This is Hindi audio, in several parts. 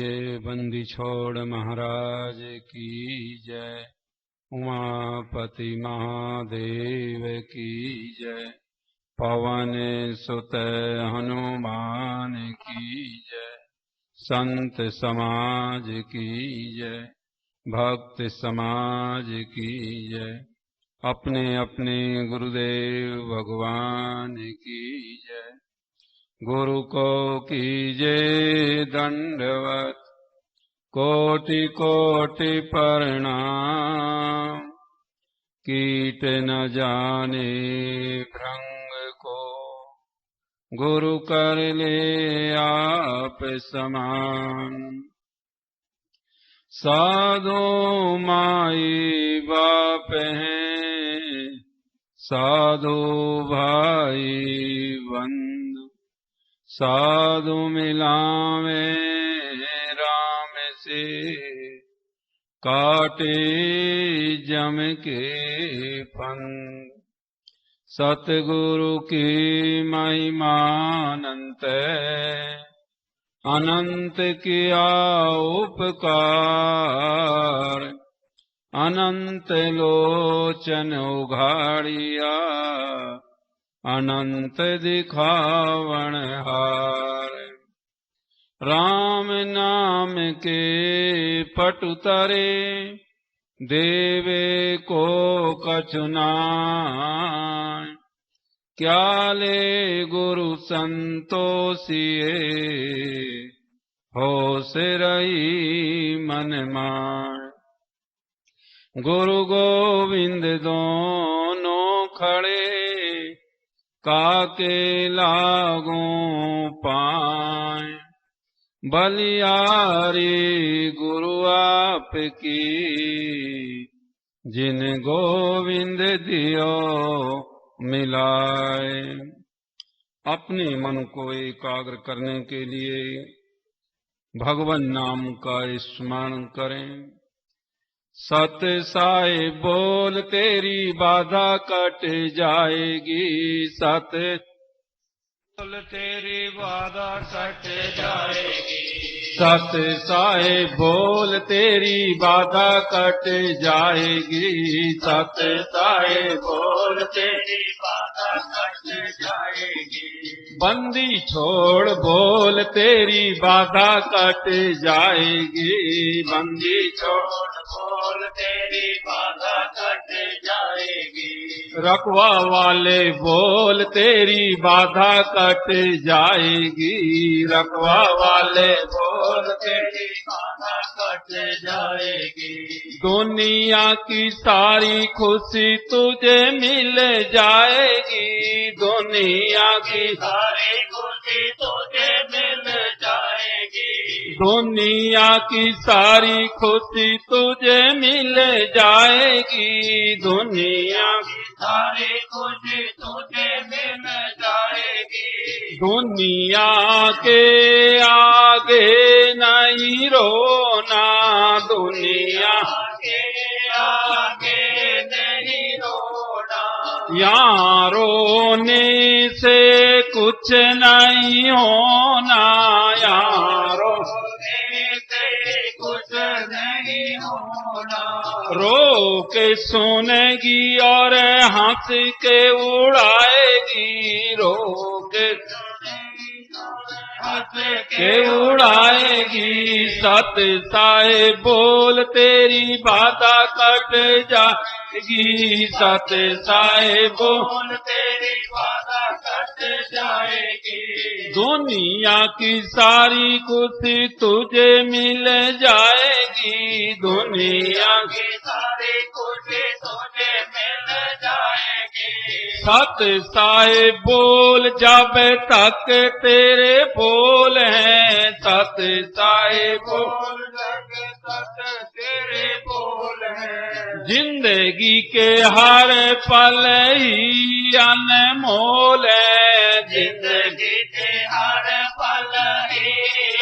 जय बंदी छोड़ महाराज की जय। उमापति महादेव की जय। पवन सुत हनुमान की जय। संत समाज की जय। भक्त समाज की जय। अपने अपने गुरुदेव भगवान की जय। गुरु को कीजय दंडवत कोटि कोटि प्रणाम। कीट न जाने भृंग को गुरु कर ले आप समान। साधु माई बाप हैं साधु भाई बंधु। साधु मिलावे राम से काटे जम के फंद। सतगुरु की महिमा अनंत है अनंत किया उपकार। अनंत लोचन उघाड़िया अनंत दिखावन हार। राम नाम के पट उतरे देवे को कछु नाय। क्या ले गुरु संतोषिए होश रही मन मान। गुरु गोविंद दोनों खड़े काके लागू पाए। बलियारी गुरु आपकी जिन गोविंद दियो मिलाए। अपने मन को एकाग्र करने के लिए भगवान नाम का स्मरण करें। सत साई बोल तेरी बाधा कट जाएगी। सत बोल तेरी बाधा कट जाएगी। सत साई बोल तेरी बाधा कट जाएगी। सत साई बोल तेरी बाधा कट जाएगी। बंदी छोड़ बोल तेरी बाधा कट जाएगी। बंदी छोड़ बोल तेरी बाधा कट जाएगी। रखवा वाले बोल तेरी बाधा कट जाएगी। रखवा वाले बोल तेरी बाधा कट जाएगी। दुनिया की सारी खुशी तुझे मिल जाएगी। दुनिया की सारी खुशी तुझे मिल जाएगी। दुनिया की सारी खुशी तुझे मिल जाएगी। दुनिया की सारी खुशी तुझे मिल जाएगी। दुनिया के आगे नहीं रोना। दुनिया के आगे नहीं रोना। यहाँ रोने से कुछ नहीं होना। यहाँ रोने से कुछ नहीं होना। रो के सुनेगी और हंस के उड़ाएगी। रो के हंस के उड़ाएगी। सत साई बोल तेरी बाधा कट जाएगी। सत साई बोल तेरी बाधा कट जाएगी। दुनिया की सारी खुशी तुझे मिल जाएगी। दुनिया की सारी खुशी तुझे मिल जाएगी। सत साई बोल जब तक तेरे बोल हैं। सत साई बोल जब तक तेरे बोल हैं। जिंदगी के हर पल ही अनमोल है। जिंदगी के हर पल ही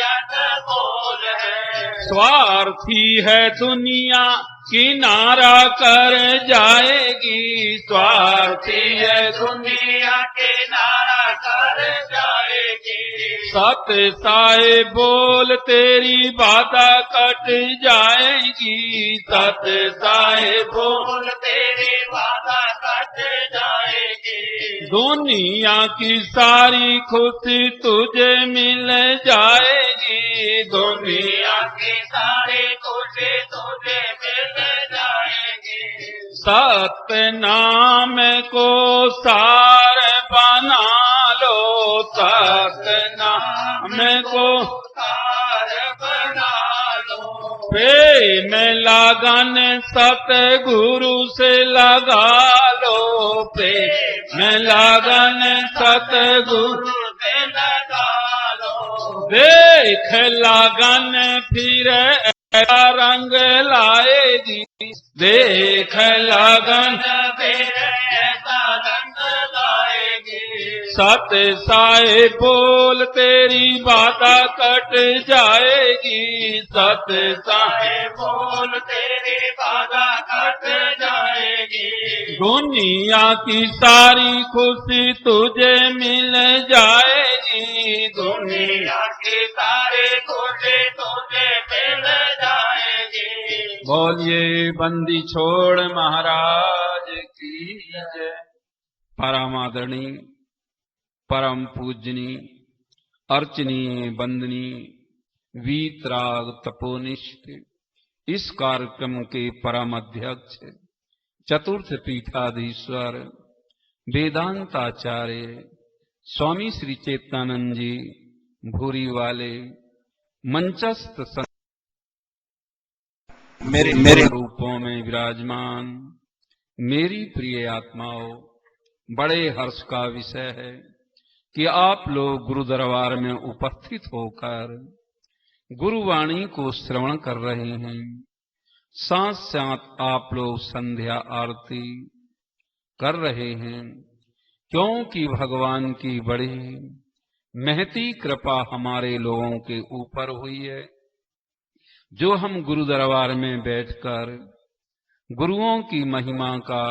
अनमोल है। स्वार्थी है दुनिया किनारा कर जाएगी। स्वार्थी है दुनिया किनारा कर जाएगी। सत्य साहेब बोल तेरी बाधा कट जाएगी। सत्य साहेब बोल तेरी बाधा कट जाएगी। दुनिया की सारी खुशी तुझे मिल जाएगी। दुनिया की सारी खुशी तुझे मिल जाएगी। सत्य नाम को सार बना लो। सत्य नाम को सार बना लो। प्रेम लगन सतगुरु से लगा लो। प्रेम लगन सतगुरु से लगा लो। देख लगन फिर ऐसा रंग लाएगी। देख लगन फिर ऐसा रंग लाएगी। सत्य साहेब बोल तेरी बाधा कट जाएगी। सत्य साहेब बोल तेरी बाधा कट जाएगी। दुनिया की सारी खुशी तुझे मिल जाएगी। दुनिया की सारी खुशी तुझे मिल जाएगी। बोलिए बंदी छोड़ महाराज की जय। परम आदरणीय परम पूजनीय अर्चनीय वंदनीय वीतराग तपोनिष्ठ इस कार्यक्रम के परम अध्यक्ष चतुर्थ पीठाधीश्वर वेदांताचार्य स्वामी श्री चेतनानंद जी भूरी वाले मंचस्थ मेरे रूपों में विराजमान मेरी प्रिय आत्माओं, बड़े हर्ष का विषय है कि आप लोग गुरु दरबार में उपस्थित होकर गुरुवाणी को श्रवण कर रहे हैं। साथ साथ आप लोग संध्या आरती कर रहे हैं, क्योंकि भगवान की बड़ी महती कृपा हमारे लोगों के ऊपर हुई है, जो हम गुरु दरबार में बैठकर गुरुओं की महिमा का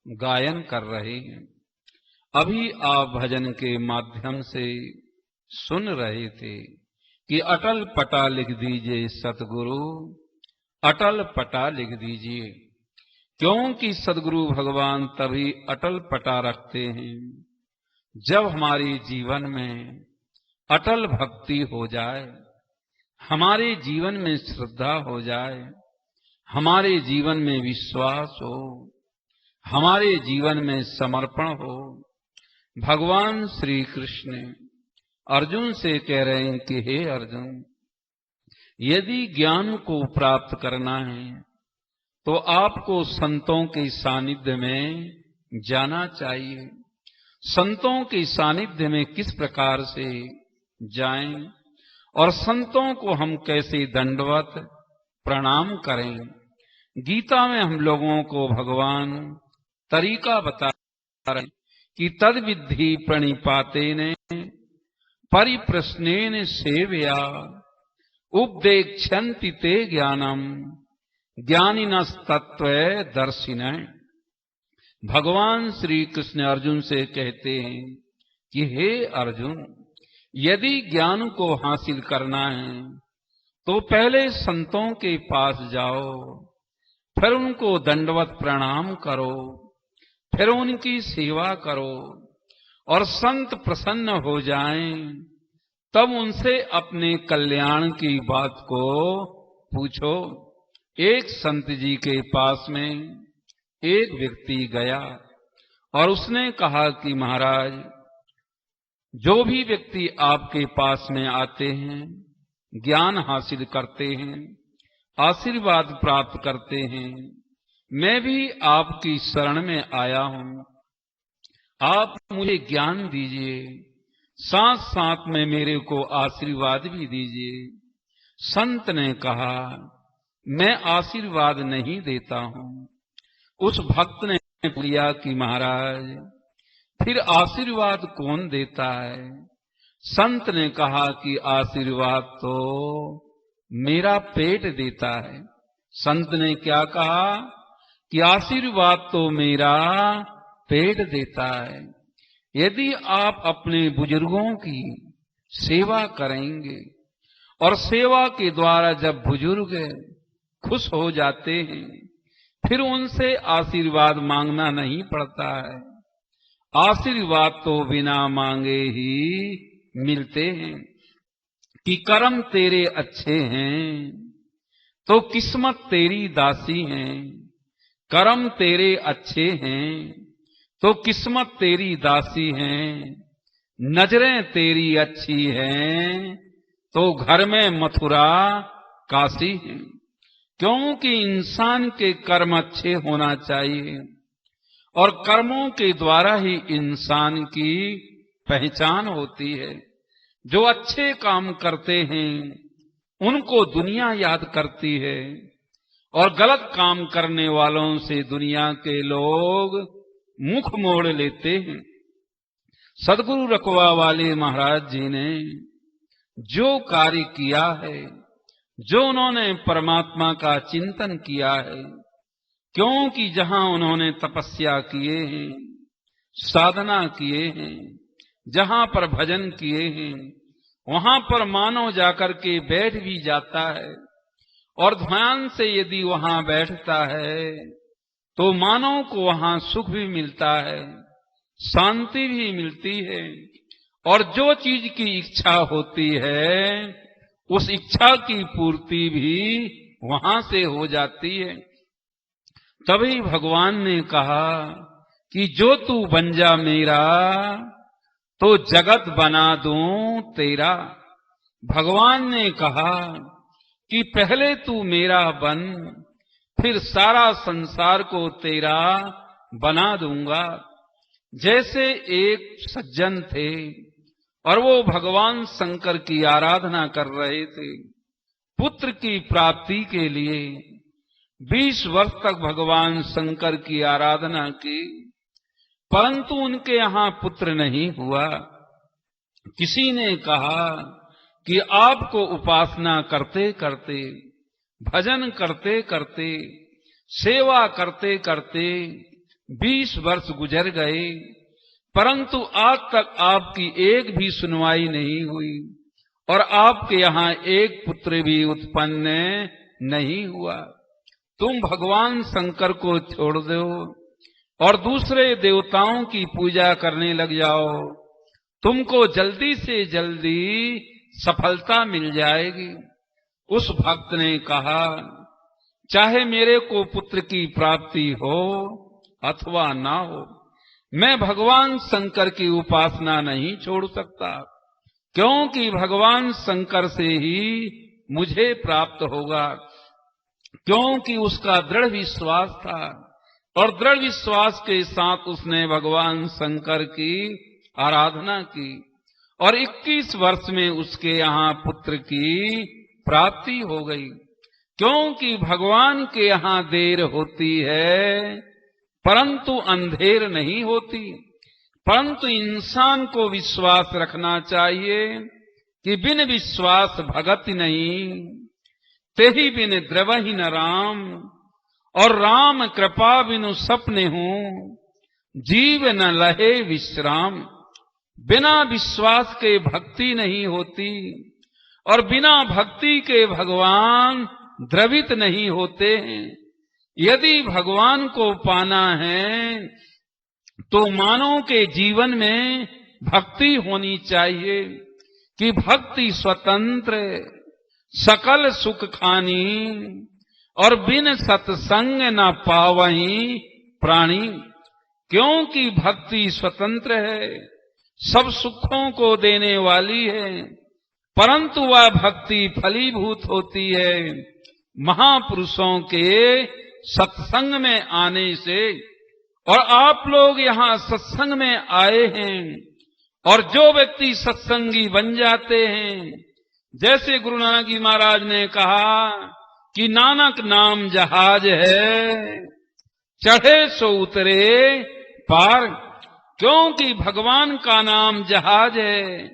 गायन कर रहे हैं। अभी आप भजन के माध्यम से सुन रहे थे कि अटल पटा लिख दीजिए सतगुरु, अटल पटा लिख दीजिए, क्योंकि सदगुरु भगवान तभी अटल पटा रखते हैं जब हमारे जीवन में अटल भक्ति हो जाए, हमारे जीवन में श्रद्धा हो जाए, हमारे जीवन में विश्वास हो, हमारे जीवन में समर्पण हो। भगवान श्री कृष्ण अर्जुन से कह रहे हैं कि हे अर्जुन, यदि ज्ञान को प्राप्त करना है तो आपको संतों के सानिध्य में जाना चाहिए। संतों के सानिध्य में किस प्रकार से जाएं और संतों को हम कैसे दंडवत प्रणाम करें, गीता में हम लोगों को भगवान तरीका बता रहे कि तद विद्धि प्रणिपातेन परिप्रश्नेन सेवया उपदेक्षन्ति ते ज्ञानम ज्ञानिनस्तत्व दर्शिनः। भगवान श्री कृष्ण अर्जुन से कहते हैं कि हे अर्जुन, यदि ज्ञान को हासिल करना है तो पहले संतों के पास जाओ, फिर उनको दंडवत प्रणाम करो, फिर उनकी सेवा करो, और संत प्रसन्न हो जाएं तब उनसे अपने कल्याण की बात को पूछो। एक संत जी के पास में एक व्यक्ति गया और उसने कहा कि महाराज, जो भी व्यक्ति आपके पास में आते हैं, ज्ञान हासिल करते हैं, आशीर्वाद प्राप्त करते हैं, मैं भी आपकी शरण में आया हूं, आप मुझे ज्ञान दीजिए, साथ साथ में मेरे को आशीर्वाद भी दीजिए। संत ने कहा, मैं आशीर्वाद नहीं देता हूं। उस भक्त ने बोला कि महाराज, फिर आशीर्वाद कौन देता है? संत ने कहा कि आशीर्वाद तो मेरा पेट देता है। संत ने क्या कहा कि आशीर्वाद तो मेरा पेट देता है। यदि आप अपने बुजुर्गों की सेवा करेंगे और सेवा के द्वारा जब बुजुर्ग खुश हो जाते हैं, फिर उनसे आशीर्वाद मांगना नहीं पड़ता है। आशीर्वाद तो बिना मांगे ही मिलते हैं कि कर्म तेरे अच्छे हैं तो किस्मत तेरी दासी है। कर्म तेरे अच्छे हैं तो किस्मत तेरी दासी है। नजरें तेरी अच्छी हैं तो घर में मथुरा काशी है। क्योंकि इंसान के कर्म अच्छे होना चाहिए और कर्मों के द्वारा ही इंसान की पहचान होती है। जो अच्छे काम करते हैं उनको दुनिया याद करती है और गलत काम करने वालों से दुनिया के लोग मुख मोड़ लेते हैं। सदगुरु रखवा वाले महाराज जी ने जो कार्य किया है, जो उन्होंने परमात्मा का चिंतन किया है, क्योंकि जहां उन्होंने तपस्या किए हैं, साधना किए हैं, जहां पर भजन किए हैं, वहां पर मानव जाकर के बैठ भी जाता है और ध्यान से यदि वहां बैठता है तो मानव को वहां सुख भी मिलता है, शांति भी मिलती है और जो चीज की इच्छा होती है उस इच्छा की पूर्ति भी वहां से हो जाती है। तभी भगवान ने कहा कि जो तू बन जा मेरा तो जगत बना दूं तेरा। भगवान ने कहा कि पहले तू मेरा बन, फिर सारा संसार को तेरा बना दूंगा। जैसे एक सज्जन थे और वो भगवान शंकर की आराधना कर रहे थे पुत्र की प्राप्ति के लिए। 20 वर्ष तक भगवान शंकर की आराधना की, परंतु उनके यहां पुत्र नहीं हुआ। किसी ने कहा कि आपको उपासना करते करते, भजन करते करते, सेवा करते करते 20 वर्ष गुजर गए, परंतु आज तक आपकी एक भी सुनवाई नहीं हुई और आपके यहां एक पुत्र भी उत्पन्न नहीं हुआ। तुम भगवान शंकर को छोड़ दो और दूसरे देवताओं की पूजा करने लग जाओ, तुमको जल्दी से जल्दी सफलता मिल जाएगी। उस भक्त ने कहा, चाहे मेरे को पुत्र की प्राप्ति हो अथवा ना हो, मैं भगवान शंकर की उपासना नहीं छोड़ सकता, क्योंकि भगवान शंकर से ही मुझे प्राप्त होगा। क्योंकि उसका दृढ़ विश्वास था और दृढ़ विश्वास के साथ उसने भगवान शंकर की आराधना की और 21 वर्ष में उसके यहाँ पुत्र की प्राप्ति हो गई। क्योंकि भगवान के यहाँ देर होती है परंतु अंधेर नहीं होती। परंतु इंसान को विश्वास रखना चाहिए कि बिन विश्वास भगत नहीं, तेहि बिन द्रवहि न राम, और राम कृपा बिनु सपने हूं, जीव न लहे विश्राम। बिना विश्वास के भक्ति नहीं होती और बिना भक्ति के भगवान द्रवित नहीं होते हैं। यदि भगवान को पाना है तो मानव के जीवन में भक्ति होनी चाहिए कि भक्ति स्वतंत्र सकल सुख खानी और बिन सत्संग न पावहीं प्राणी। क्योंकि भक्ति स्वतंत्र है, सब सुखों को देने वाली है, परंतु वह भक्ति फलीभूत होती है महापुरुषों के सत्संग में आने से। और आप लोग यहाँ सत्संग में आए हैं और जो व्यक्ति सत्संगी बन जाते हैं, जैसे गुरु नानक जी महाराज ने कहा कि नानक नाम जहाज है, चढ़े सो उतरे पार। क्योंकि भगवान का नाम जहाज है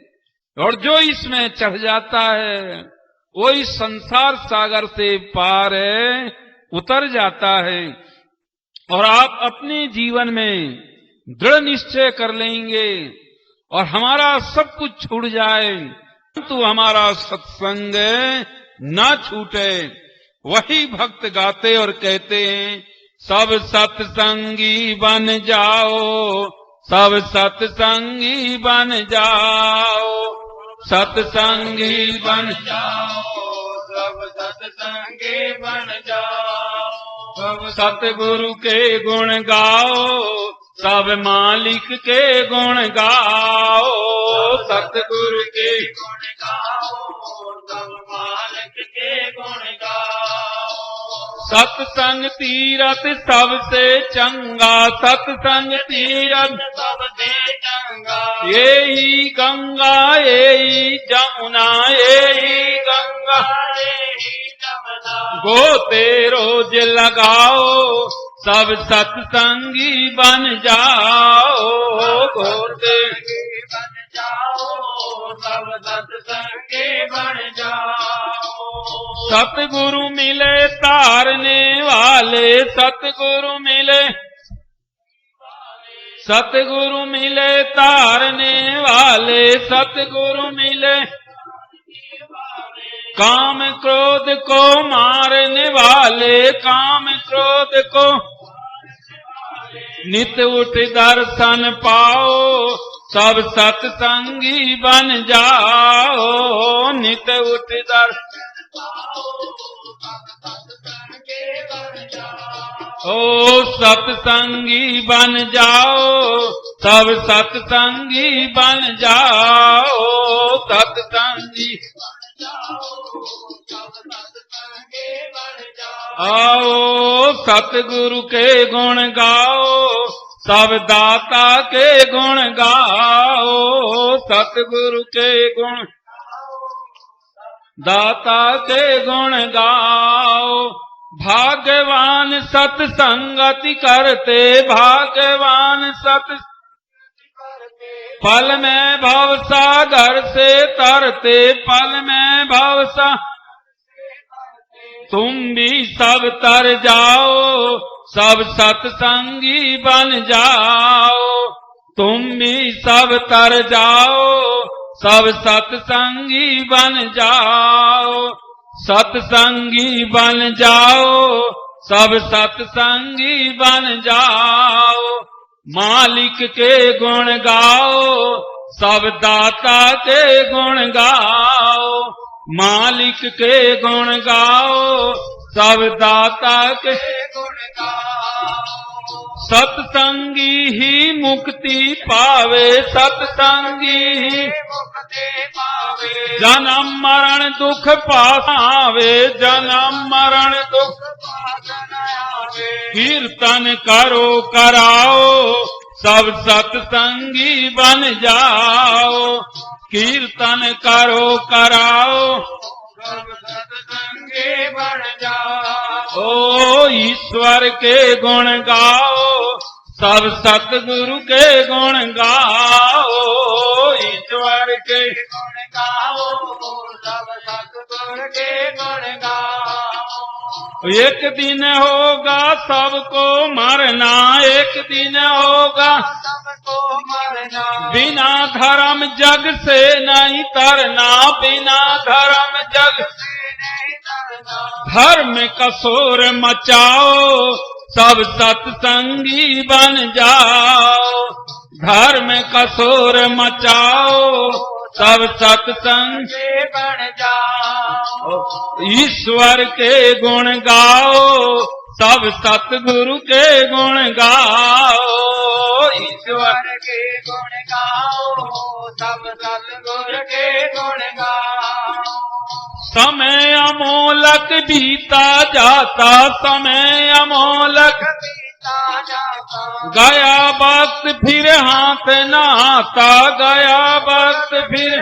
और जो इसमें चढ़ जाता है वो इस संसार सागर से पार उतर जाता है। और आप अपने जीवन में दृढ़ निश्चय कर लेंगे और हमारा सब कुछ छूट जाए, परंतु हमारा सत्संग ना छूटे। वही भक्त गाते और कहते हैं, सब सत्संगी बन जाओ, सब सत्संगी बन जाओ, सत्संगी बन जाओ, सब सत्संगी बन जाओ, सतगुरु के गुण गाओ, सब मालिक के गुण गाओ, सतगुरु के गुण गाओ, सब मालिक के गुण गाओ। सत्संग तीरथ सबसे चंगा, सत्संग तीरथ सबसे चंगा, यही गंगा यही जमुना, यही गंगा यही जमुना, गोते रोज लगाओ, सब सत्संगी बन जाओ, गोते बन जाओ, सब सत्संगी बन जाओ। सतगुरु मिले तारने वाले, सतगुरु मिले, सतगुरु मिले तारने वाले, सतगुरु मिले काम क्रोध को मारने वाले, काम क्रोध को नित उठ दर्शन पाओ, सब सत्संगी बन जाओ, नित उठ दर्शन ओ सत्संगी बन जाओ, सब सत्संगी बन जाओ, सत्संगी आओ, सतगुरु के गुण गाओ, सब दाता के गुण गाओ, सतगुरु के गुण दाता के गुण गाओ। भाग्यवान सत्संगति करते, भाग्यवान सत्संगति फल में भव सागर से तरते, फल में भव सागर तुम भी सब तर जाओ, सब सत्संगी बन जाओ, तुम भी सब तर जाओ, सब सत्संगी बन जाओ, सत्संगी बन जाओ, सब सत्संगी बन जाओ। मालिक के गुण गाओ, सब दाता के गुण गाओ, मालिक के गुण गाओ, सब दाता के गुण गाओ। सत्संगी ही मुक्ति पावे, सत्संगी ही मुक्ति पावे, जन्म मरण दुख पावे, जन्म मरण दुख पावे। कीर्तन करो कराओ, सब सत्संगी बन जाओ, कीर्तन करो कराओ, सब सत्संगी बन जाओ। ओ ईश्वर के गुण गाओ, सब सतगुरु के गुण गाओ, ईश्वर के गुण गाओ, सब सतगुरु के गुण गाओ। एक दिन होगा सबको मरना, एक दिन होगा सबको मरना, बिना धर्म जग से नहीं तरना, बिना धर्म जग से नहीं तरना। धर्म कसोर मचाओ, सब सत्संगी बन जाओ, धर्म कसोर मचाओ, सब सत्संगी बन जाओ। ईश्वर के गुण गाओ, सब सतगुरु के गुण गाओ, ईश्वर के गुण गाओ, सब सतगुरु के गुण गाओ। समय अमोलक बीता जाता, समय अमोलक बीता जाता, गया वक्त फिर हाथ न आता, गया वक्त फिर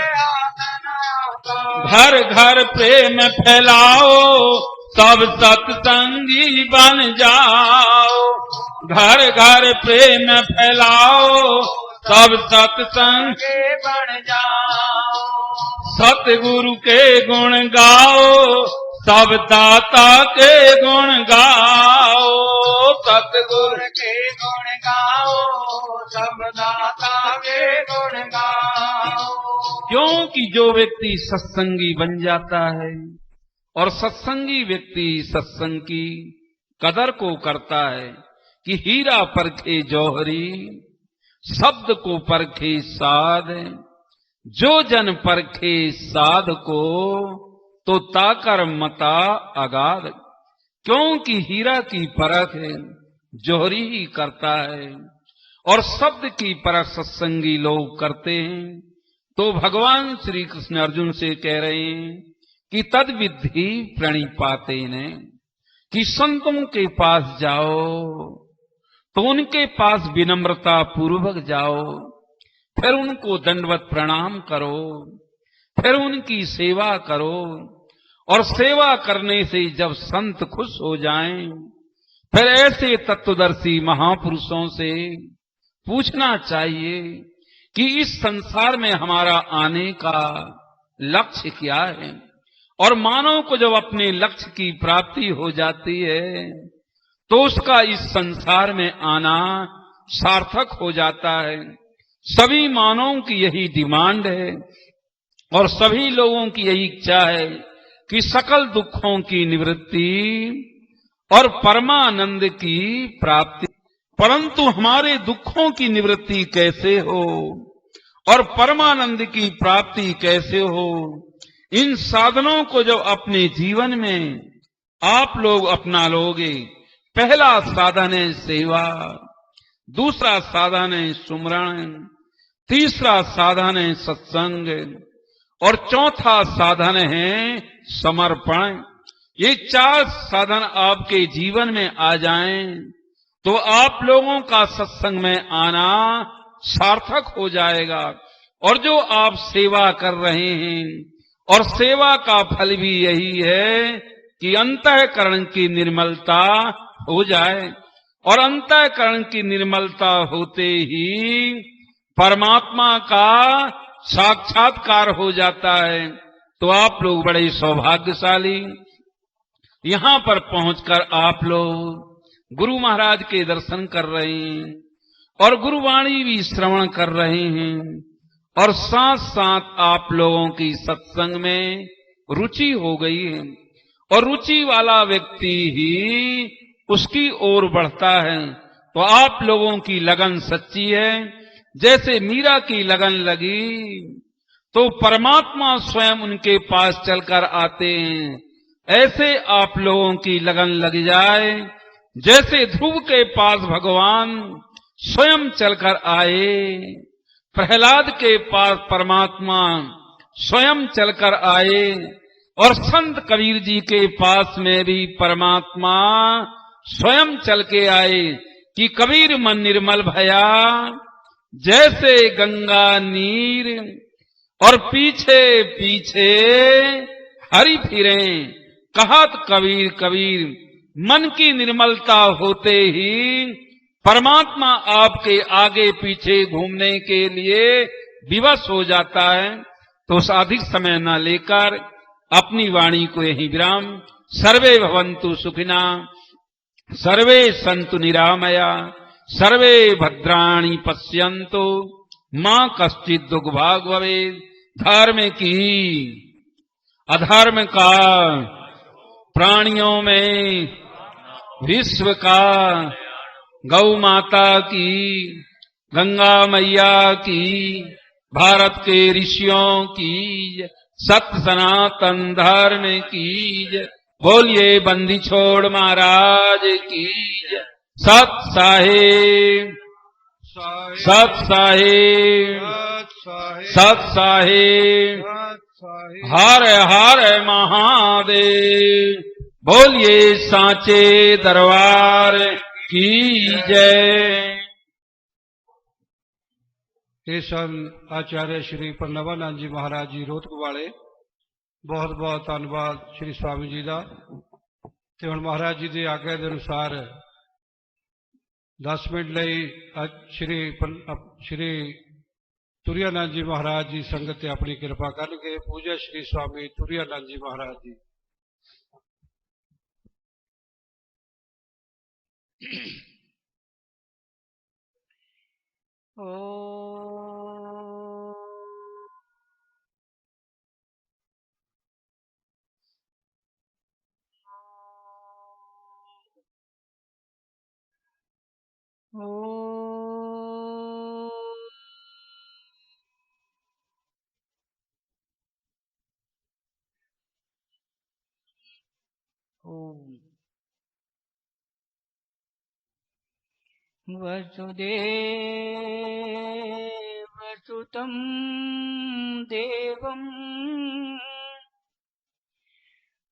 घर घर प्रेम फैलाओ, सब सत्संगी बन जाओ, घर घर प्रेम फैलाओ, सब सत्संगी बन जाओ। सतगुरु के गुण गाओ, सब दाता के गुण गाओ, सतगुर के गुण गाओ, सब दाता के गुण गाओ। क्योंकि जो व्यक्ति सत्संगी बन जाता है और सत्संगी व्यक्ति सत्संग की कदर को करता है कि हीरा परखे जौहरी, शब्द को परखे साध, जो जन परखे साध को, तो ताकर मता अगाध। क्योंकि हीरा की परख जौहरी ही करता है और शब्द की परख सत्संगी लोग करते हैं। तो भगवान श्री कृष्ण अर्जुन से कह रहे हैं कि तद विद्धि प्रणिपाते ने, कि संतों के पास जाओ तो उनके पास विनम्रता पूर्वक जाओ, फिर उनको दंडवत प्रणाम करो, फिर उनकी सेवा करो, और सेवा करने से जब संत खुश हो जाएं, फिर ऐसे तत्वदर्शी महापुरुषों से पूछना चाहिए कि इस संसार में हमारा आने का लक्ष्य क्या है। और मानव को जब अपने लक्ष्य की प्राप्ति हो जाती है तो उसका इस संसार में आना सार्थक हो जाता है। सभी मानवों की यही डिमांड है और सभी लोगों की यही इच्छा है कि सकल दुखों की निवृत्ति और परमानंद की प्राप्ति। परंतु हमारे दुखों की निवृत्ति कैसे हो और परमानंद की प्राप्ति कैसे हो, इन साधनों को जब अपने जीवन में आप लोग अपना लोगे, पहला साधन है सेवा, दूसरा साधन है सुमरण, तीसरा साधन है सत्संग और चौथा साधन है समर्पण। ये 4 साधन आपके जीवन में आ जाएं तो आप लोगों का सत्संग में आना सार्थक हो जाएगा। और जो आप सेवा कर रहे हैं, और सेवा का फल भी यही है कि अंतःकरण की निर्मलता हो जाए, और अंतःकरण की निर्मलता होते ही परमात्मा का साक्षात्कार हो जाता है। तो आप लोग बड़े सौभाग्यशाली, यहां पर पहुंचकर आप लोग गुरु महाराज के दर्शन कर रहे हैं और गुरुवाणी भी श्रवण कर रहे हैं, और साथ साथ आप लोगों की सत्संग में रुचि हो गई है। और रुचि वाला व्यक्ति ही उसकी ओर बढ़ता है। तो आप लोगों की लगन सच्ची है। जैसे मीरा की लगन लगी तो परमात्मा स्वयं उनके पास चलकर आते हैं, ऐसे आप लोगों की लगन लग जाए। जैसे ध्रुव के पास भगवान स्वयं चलकर आए, प्रहलाद के पास परमात्मा स्वयं चलकर आए, और संत कबीर जी के पास में भी परमात्मा स्वयं चल के आए कि कबीर मन निर्मल भया जैसे गंगा नीर, और पीछे पीछे हरि फिरे। कहत कबीर कबीर, मन की निर्मलता होते ही परमात्मा आपके आगे पीछे घूमने के लिए विवश हो जाता है। तो अधिक समय न लेकर अपनी वाणी को यही विराम। सर्वे भवन्तु सुखिना, सर्वे सन्तु निरामया, सर्वे भद्राणि पश्यन्तु, मां कश्चित् दुर्भाग् भवेत्। धर्म की अधर्म का, प्राणियों में विश्व का, गौ माता की, गंगा मैया की, भारत के ऋषियों की, सत्य सनातन धर्म की। बोलिए बंदी छोड़ महाराज की। सत साहेब, सत साहेब, सत साहेब, हर हर महादेव। बोलिए सांचे दरबार की जय। ਇਹ ਸਨ ਆਚਾਰਿਆ ਸ਼੍ਰੀ ਪ੍ਰਣਵਾਨੰਦ ਜੀ ਮਹਾਰਾਜ ਜੀ ਰੋਹਤਕ ਵਾਲੇ। ਬਹੁਤ ਬਹੁਤ ਧੰਨਵਾਦ ਸ਼੍ਰੀ ਸਵਾਮੀ ਜੀ ਦਾ। ਤੇ ਹੁਣ ਮਹਾਰਾਜ ਜੀ ਦੀ ਆਗਿਆ ਦੇ ਅਨੁਸਾਰ 10 ਮਿੰਟ ਲਈ ਸ਼੍ਰੀ ਤੁਰਿਆਨੰਦ ਜੀ ਮਹਾਰਾਜ ਜੀ ਸੰਗਤ ਤੇ ਆਪਣੀ ਕਿਰਪਾ ਕਰਨਗੇ। ਪੂਜਾ ਸ਼੍ਰੀ ਸਵਾਮੀ ਤੁਰਿਆਨੰਦ ਜੀ ਮਹਾਰਾਜ ਜੀ। ओम वसुदेव सुतं देवं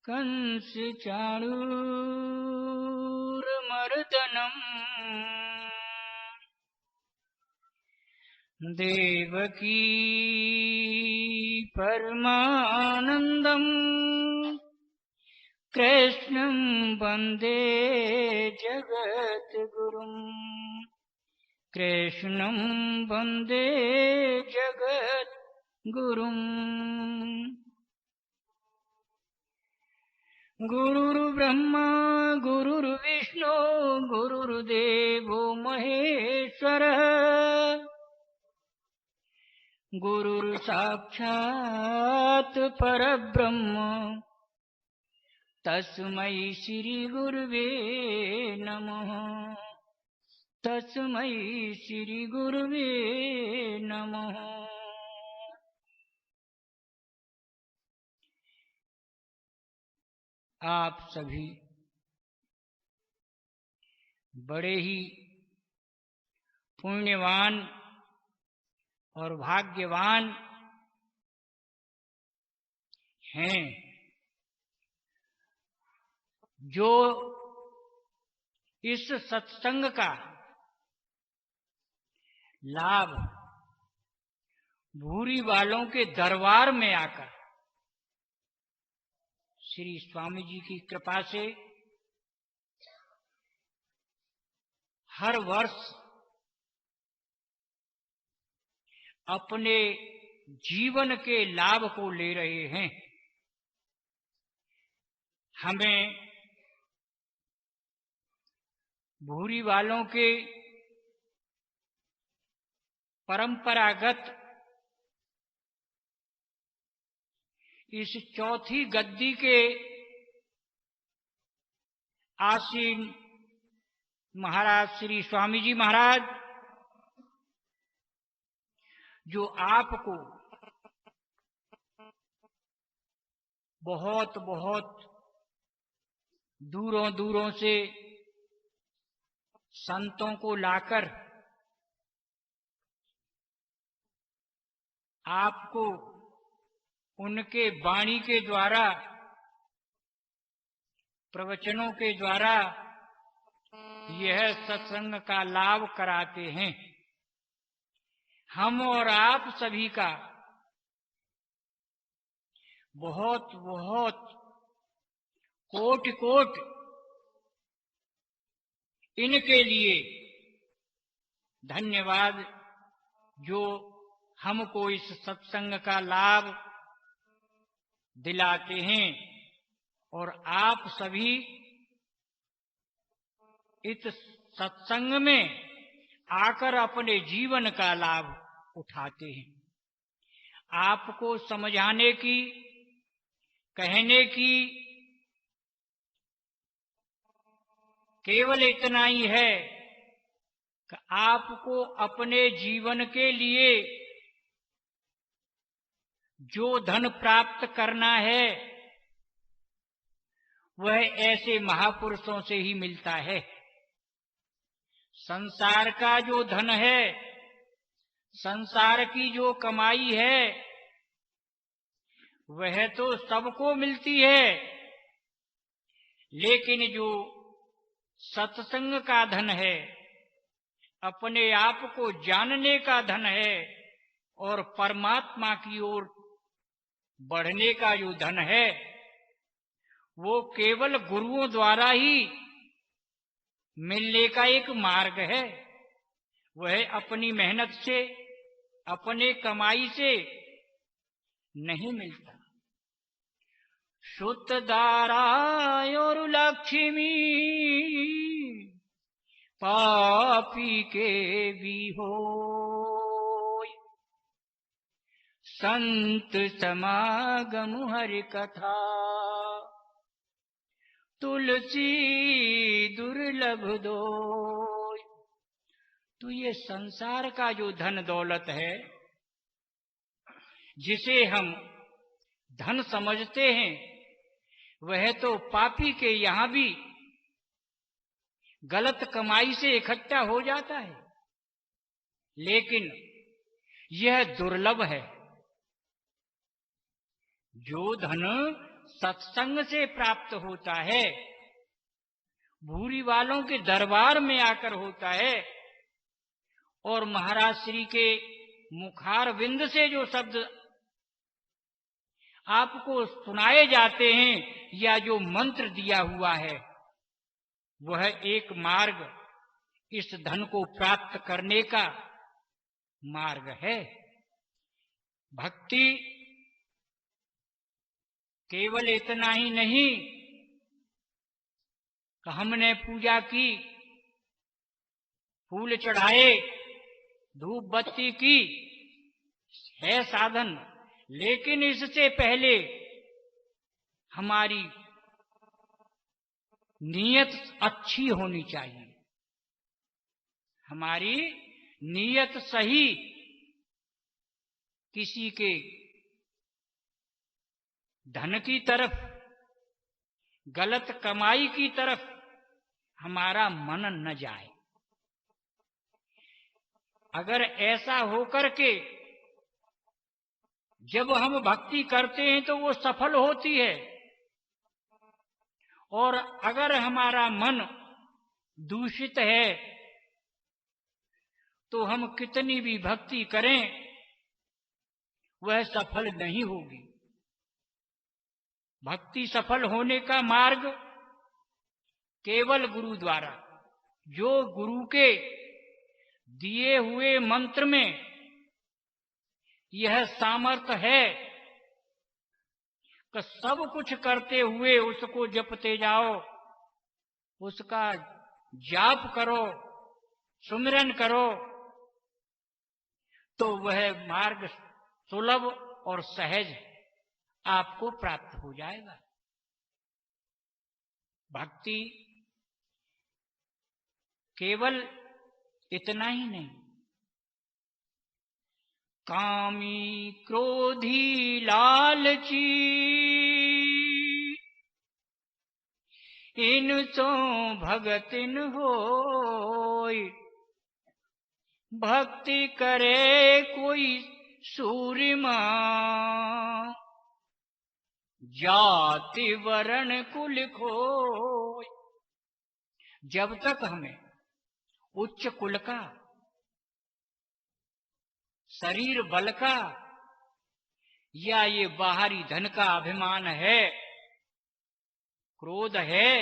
कंस चाणूरमर्दनम् देवकी परमानन्दम् कृष्णं वन्दे जगद्गुरुम् कृष्णं वन्दे जगद्गुरुम् गुरुर्ब्रह्मा गुरुर्विष्णु गुरुर्देवो महेश्वरः गुरुर्साक्षात् परब्रह्म तस्मै श्री गुरुवे नमः तस्मै श्री गुरुवे नमः। आप सभी बड़े ही पुण्यवान और भाग्यवान हैं जो इस सत्संग का लाभ भूरी वालों के दरबार में आकर श्री स्वामी जी की कृपा से हर वर्ष अपने जीवन के लाभ को ले रहे हैं। हमें भूरी वालों के परंपरागत इस चौथी गद्दी के आसीन महाराज श्री स्वामी जी महाराज जो आपको बहुत बहुत दूरों दूरों से संतों को लाकर आपको उनके वाणी के द्वारा प्रवचनों के द्वारा यह सत्संग का लाभ कराते हैं। हम और आप सभी का बहुत बहुत कोटि कोटि इनके लिए धन्यवाद जो हमको इस सत्संग का लाभ दिलाते हैं और आप सभी इस सत्संग में आकर अपने जीवन का लाभ उठाते हैं। आपको समझाने की कहने की केवल इतना ही है कि आपको अपने जीवन के लिए जो धन प्राप्त करना है वह ऐसे महापुरुषों से ही मिलता है। संसार का जो धन है, संसार की जो कमाई है वह तो सबको मिलती है, लेकिन जो सत्संग का धन है, अपने आप को जानने का धन है और परमात्मा की ओर बढ़ने का जो धन है वो केवल गुरुओं द्वारा ही मिलने का एक मार्ग है। वह अपनी मेहनत से अपने कमाई से नहीं मिलता। शुद्ध दारायोर लक्ष्मी पापी के भी हो, संत समागम हरि कथा तुलसी दुर्लभ दो। तो ये संसार का जो धन दौलत है, जिसे हम धन समझते हैं, वह तो पापी के यहां भी गलत कमाई से इकट्ठा हो जाता है, लेकिन यह दुर्लभ है। जो धन सत्संग से प्राप्त होता है, भूरी वालों के दरबार में आकर होता है, और महाराज श्री के मुखार विंद से जो शब्द आपको सुनाए जाते हैं, या जो मंत्र दिया हुआ है, वह एक मार्ग इस धन को प्राप्त करने का मार्ग है। भक्ति केवल इतना ही नहीं कि हमने पूजा की, फूल चढ़ाए, धूप बत्ती की, है साधन, लेकिन इससे पहले हमारी नीयत अच्छी होनी चाहिए। हमारी नीयत सही, किसी के धन की तरफ, गलत कमाई की तरफ हमारा मन न जाए। अगर ऐसा होकर के जब हम भक्ति करते हैं तो वो सफल होती है, और अगर हमारा मन दूषित है तो हम कितनी भी भक्ति करें वह सफल नहीं होगी। भक्ति सफल होने का मार्ग केवल गुरु द्वारा, जो गुरु के दिए हुए मंत्र में यह सामर्थ्य है कि सब कुछ करते हुए उसको जपते जाओ, उसका जाप करो, सुमिरन करो, तो वह मार्ग सुलभ और सहज आपको प्राप्त हो जाएगा। भक्ति केवल इतना ही नहीं, कामी क्रोधी लालची इन तो भगतिन होय, भक्ति करे कोई सूरिमा जाति वर्ण कुल खोय। जब तक हमें उच्च कुल का, शरीर बल का या ये बाहरी धन का अभिमान है, क्रोध है,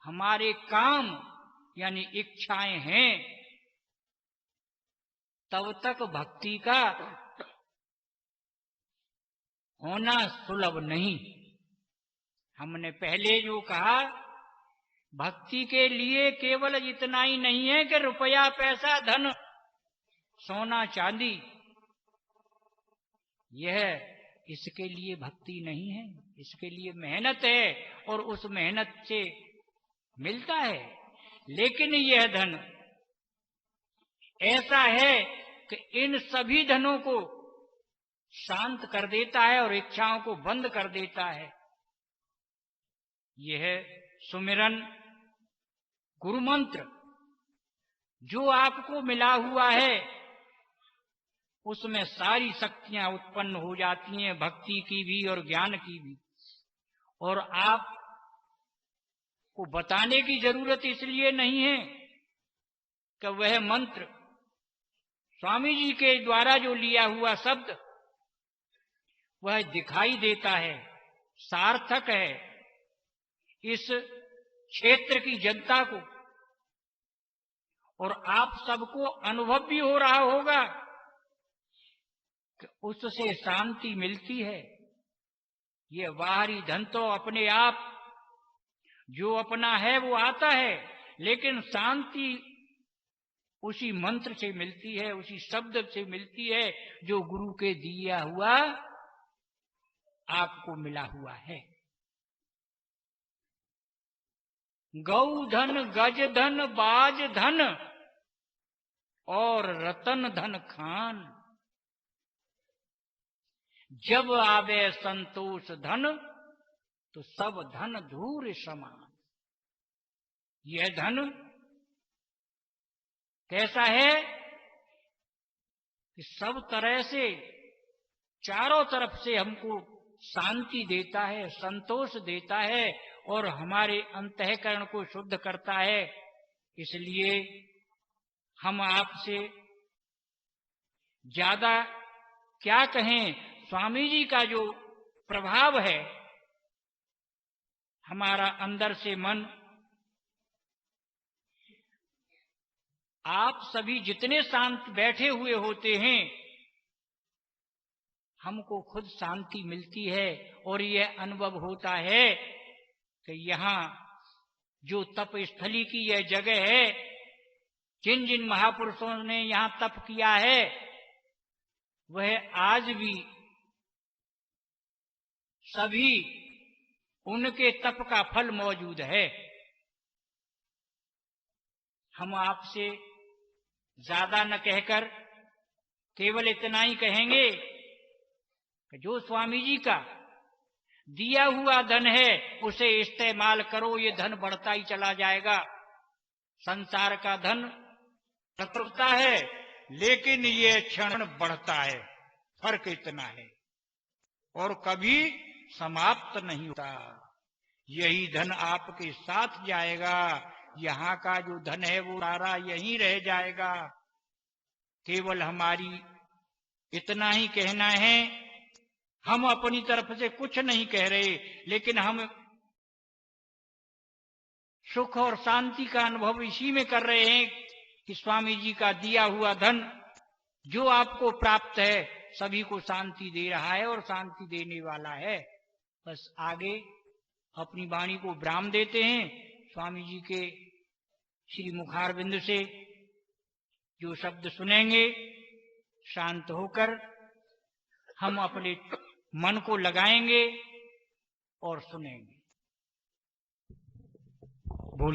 हमारे काम यानी इच्छाएं हैं, तब तक भक्ति का होना सुलभ नहीं। हमने पहले जो कहा, भक्ति के लिए केवल इतना ही नहीं है कि रुपया पैसा धन सोना चांदी, यह इसके लिए भक्ति नहीं है। इसके लिए मेहनत है और उस मेहनत से मिलता है। लेकिन यह धन ऐसा है कि इन सभी धनों को शांत कर देता है और इच्छाओं को बंद कर देता है। यह सुमिरन गुरु मंत्र जो आपको मिला हुआ है, उसमें सारी शक्तियां उत्पन्न हो जाती हैं, भक्ति की भी और ज्ञान की भी। और आप को बताने की जरूरत इसलिए नहीं है कि वह मंत्र स्वामी जी के द्वारा जो लिया हुआ शब्द वह दिखाई देता है, सार्थक है इस क्षेत्र की जनता को, और आप सबको अनुभव भी हो रहा होगा कि उससे शांति मिलती है। ये बाहरी धन तो अपने आप जो अपना है वो आता है, लेकिन शांति उसी मंत्र से मिलती है, उसी शब्द से मिलती है जो गुरु के दिया हुआ आपको मिला हुआ है। गौ धन, गज धन, बाज धन, और रतन धन खान। जब आवे संतोष धन तो सब धन धूर समान। यह धन कैसा है कि सब तरह से चारों तरफ से हमको शांति देता है, संतोष देता है और हमारे अंतःकरण को शुद्ध करता है। इसलिए हम आपसे ज्यादा क्या कहें, स्वामी जी का जो प्रभाव है, हमारा अंदर से मन, आप सभी जितने शांत बैठे हुए होते हैं, हमको खुद शांति मिलती है और यह अनुभव होता है कि यहाँ जो तप स्थली की यह जगह है, जिन जिन महापुरुषों ने यहाँ तप किया है, वह आज भी सभी उनके तप का फल मौजूद है। हम आपसे ज्यादा न कहकर केवल इतना ही कहेंगे कि जो स्वामी जी का दिया हुआ धन है उसे इस्तेमाल करो, ये धन बढ़ता ही चला जाएगा। संसार का धन घटता है लेकिन ये क्षण बढ़ता है, फर्क इतना है, और कभी समाप्त नहीं होता। यही धन आपके साथ जाएगा, यहाँ का जो धन है वो सारा यहीं रह जाएगा। केवल हमारी इतना ही कहना है, हम अपनी तरफ से कुछ नहीं कह रहे, लेकिन हम सुख और शांति का अनुभव इसी में कर रहे हैं कि स्वामी जी का दिया हुआ धन जो आपको प्राप्त है सभी को शांति दे रहा है और शांति देने वाला है। बस आगे अपनी वाणी को विराम देते हैं। स्वामी जी के श्री मुखारविंद से जो शब्द सुनेंगे, शांत होकर हम अपने मन को लगाएंगे और सुनेंगे।